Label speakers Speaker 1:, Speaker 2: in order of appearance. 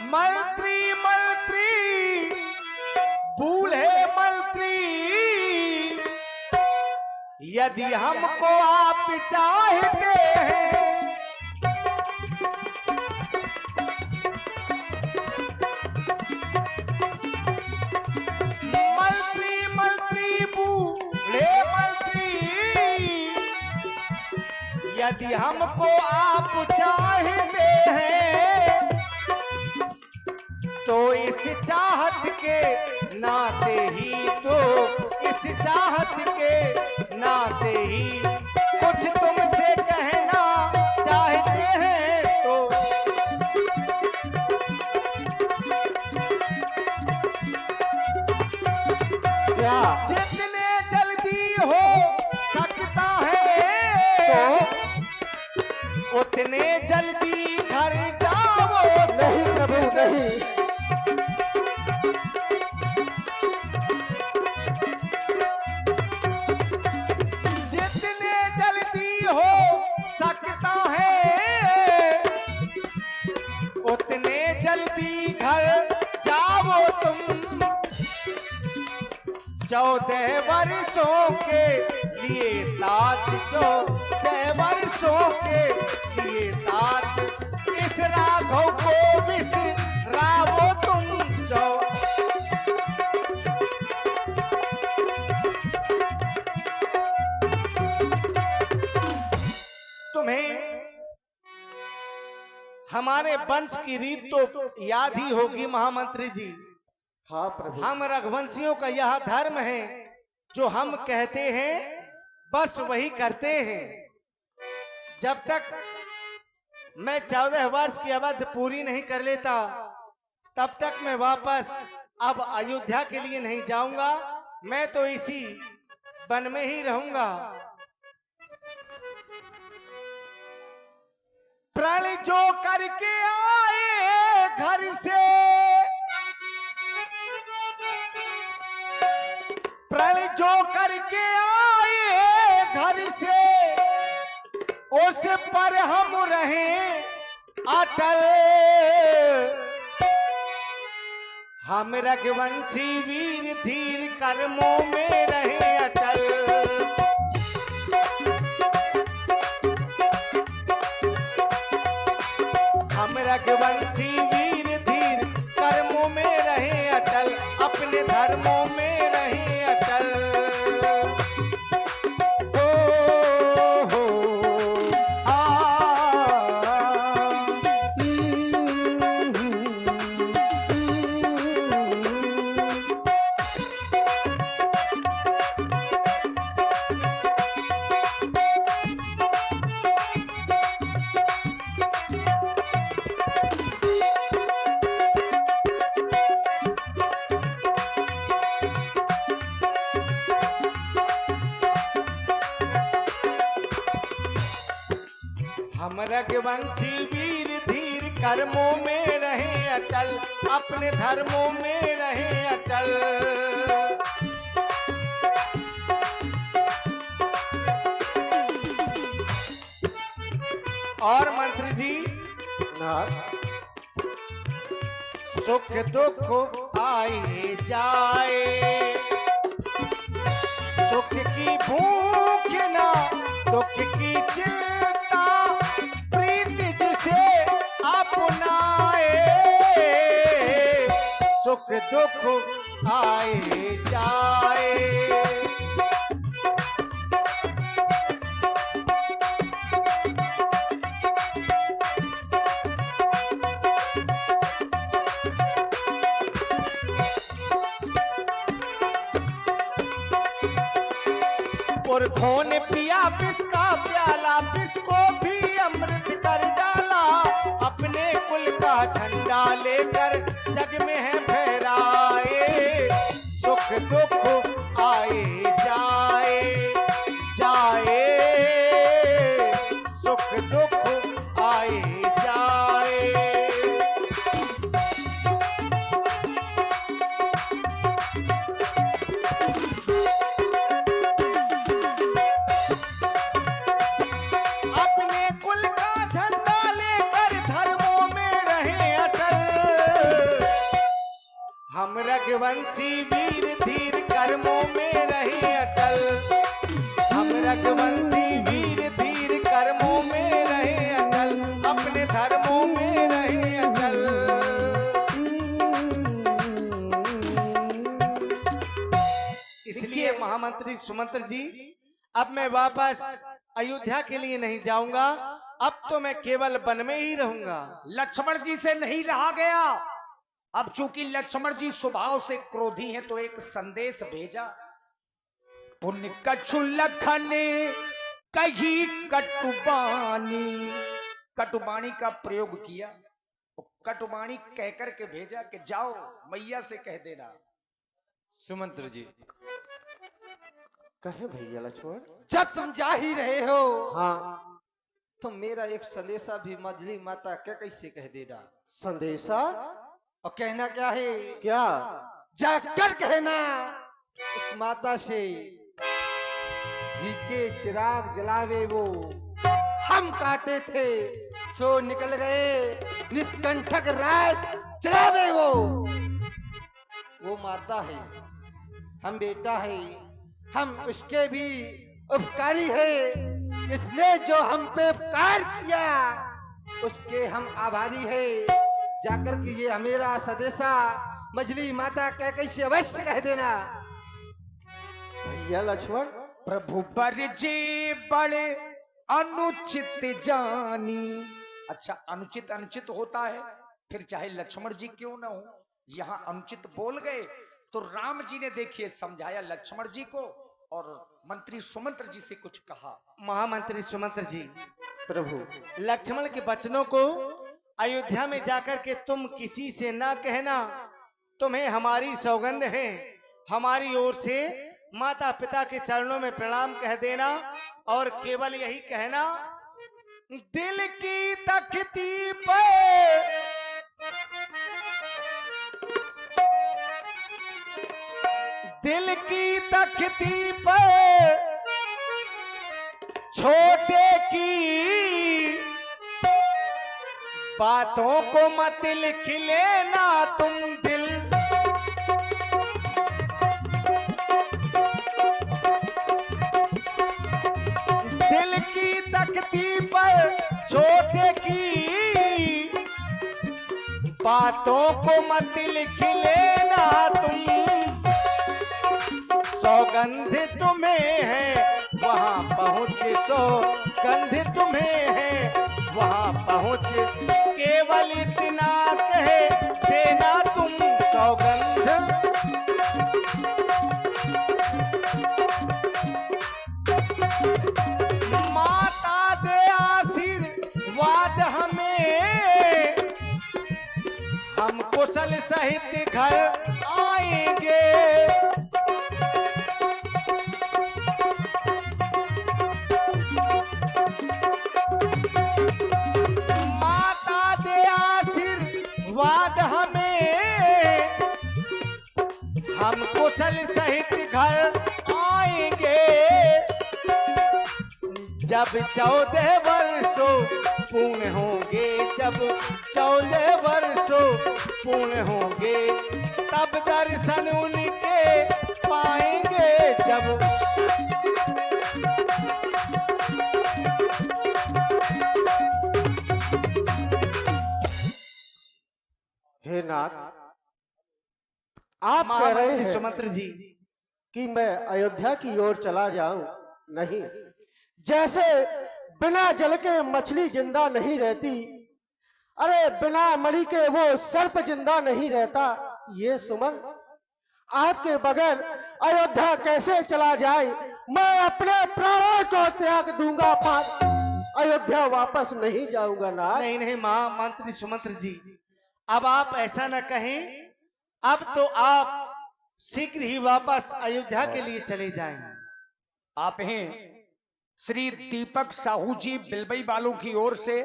Speaker 1: मंत्री मंत्री बूढ़े मंत्री, यदि हमको आप चाहते हैं, मंत्री मंत्री बूढ़े मंत्री, यदि हमको आप चाहते हैं, तो इस चाहत के नाते ही, तो इस चाहत के नाते ही कुछ तुमसे कहना चाहते हैं। तो क्या जितने जल्दी हो सकता है, तो उतने जल्दी घर जाओ।
Speaker 2: नहीं प्रभु नहीं।
Speaker 1: जितने जल्दी हो सकता है, उतने जल्दी घर जाओ तुम। 14 वर्षों के लिए तात, 14 वर्षों के लिए तात, इस राघव को विसराओ तुम। तुम्हें हमारे वंश की रीत तो याद ही होगी महामंत्री जी।
Speaker 2: हाँ प्रभु।
Speaker 1: हम रघुवंशियों का यह धर्म है, जो हम कहते हैं बस वही करते हैं। जब तक मैं 14 वर्ष की अवधि पूरी नहीं कर लेता, तब तक मैं वापस अब अयोध्या के लिए नहीं जाऊंगा। मैं तो इसी वन में ही रहूंगा। प्रण जो करके आए घर से, प्रण जो करके आए घर से, उस पर हम रहें अटल। हम रघुवंशी वीर धीर कर्मों में रहें अटल। हम रघुवंशी वीर धीर कर्मों में रहें अटल, अपने धर्मों में रहें अटल। हम रघुवंशी वीर धीर कर्मों में रहें अटल, अपने धर्मों में रहें अटल। और मंत्री जी, सुख दुख आए जाए, सुख की भूख ना दुख की चिंता, प्रीति जिसे अपनाए, सुख दुख आए जाए। पुरखों ने पिया विष का प्याला, विष को भी अमृत कर डाला, अपने कुल का झंडा लेकर जग में है फहराए। सुख दुख आए जाए जाए, सुख दुख आए जाए। रघुवंशी वीर धीर कर्मों में रहे अटल। हम रघुवंशी वीर धीर कर्मों में रहे अटल, अपने धर्मों में रहे अटल। इसलिए महामंत्री सुमंत्र जी, अब मैं वापस अयोध्या के लिए नहीं जाऊंगा, अब तो मैं केवल वन में ही रहूंगा।
Speaker 3: लक्ष्मण जी से नहीं रहा गया। अब चूंकि लक्ष्मण जी स्वभाव से क्रोधी हैं तो एक संदेश भेजा। पुण्य कछु लखन कही कटुबानी, कटुबानी का प्रयोग किया। कटुबानी कहकर के भेजा कि जाओ मैया से कह देना।
Speaker 4: सुमंत्र जी,
Speaker 2: कहे भैया लक्ष्मण।
Speaker 4: जब तुम जा ही रहे हो
Speaker 2: हाँ,
Speaker 4: तो मेरा एक संदेशा भी मजली माता क्या कैसे कह देना।
Speaker 2: संदेशा
Speaker 4: और कहना क्या है?
Speaker 2: क्या?
Speaker 4: जाकर कहना उस माता से, घी के चिराग जलावे वो हम काटे थे, सो निकल गए निष्कंठक रात चलावे वो माता है, हम बेटा है, हम उसके भी उपकारी है। इसने जो हम पे उपकार किया उसके हम आभारी है। जाकर के ये हमेरा सदेशा मजली माता कह कैसे अवश्य कह देना।
Speaker 2: भैया लक्ष्मण,
Speaker 3: प्रभु बरजे बड़े अनुचित जानी। अच्छा, अनुचित अनुचित होता है, फिर चाहे लक्ष्मण जी क्यों ना हो, यहाँ अनुचित बोल गए तो राम जी ने देखिए समझाया लक्ष्मण जी को और मंत्री सुमंत्र जी से कुछ कहा।
Speaker 1: महामंत्री सुमंत्र जी,
Speaker 2: प्रभु
Speaker 1: लक्ष्मण के वचनों को अयोध्या में जाकर के तुम किसी से ना कहना। तुम्हें हमारी सौगंध है, हमारी ओर से माता पिता के चरणों में प्रणाम कह देना और केवल यही कहना, दिल की तख्ती पे दिल की तख्ती पर छोटे की बातों को मत लिख लेना तुम दिल। दिल की तख्ती पर छोटे की बातों को मत लिख लेना तुम। सौगंध तुम्हें है वहां पहुंच, सौगंध तुम्हें है वहां पहुंच, केवल इतना कहे देना तुम सौगंध। माता दे आशीर्वाद हमें, हम कुशल सहित घर आएंगे। माता दे आशीर्वाद हमें, हम कुशल सहित घर आएंगे। जब 14 वर्षों पूर्ण होंगे, जब 14 वर्षों पूर्ण होंगे, तब दर्शन उनके पाएंगे। जब
Speaker 2: हे नाथ, आप कह रहे हैं
Speaker 1: सुमंत्र जी
Speaker 2: कि मैं अयोध्या की ओर चला जाऊं? नहीं, जैसे बिना जल के मछली जिंदा नहीं रहती, अरे बिना मणि के वो सर्प जिंदा नहीं रहता। ये सुमन, आपके बगैर अयोध्या कैसे चला जाए? मैं अपने प्राणों को त्याग दूंगा, पर अयोध्या वापस नहीं जाऊंगा ना।
Speaker 1: नहीं नहीं महामंत्री सुमंत्र जी, अब आप ऐसा न कहें। अब तो आप शीघ्र ही वापस अयोध्या के लिए चले जाएं।
Speaker 3: आप हैं श्री दीपक साहू जी बिलबई वालों की ओर से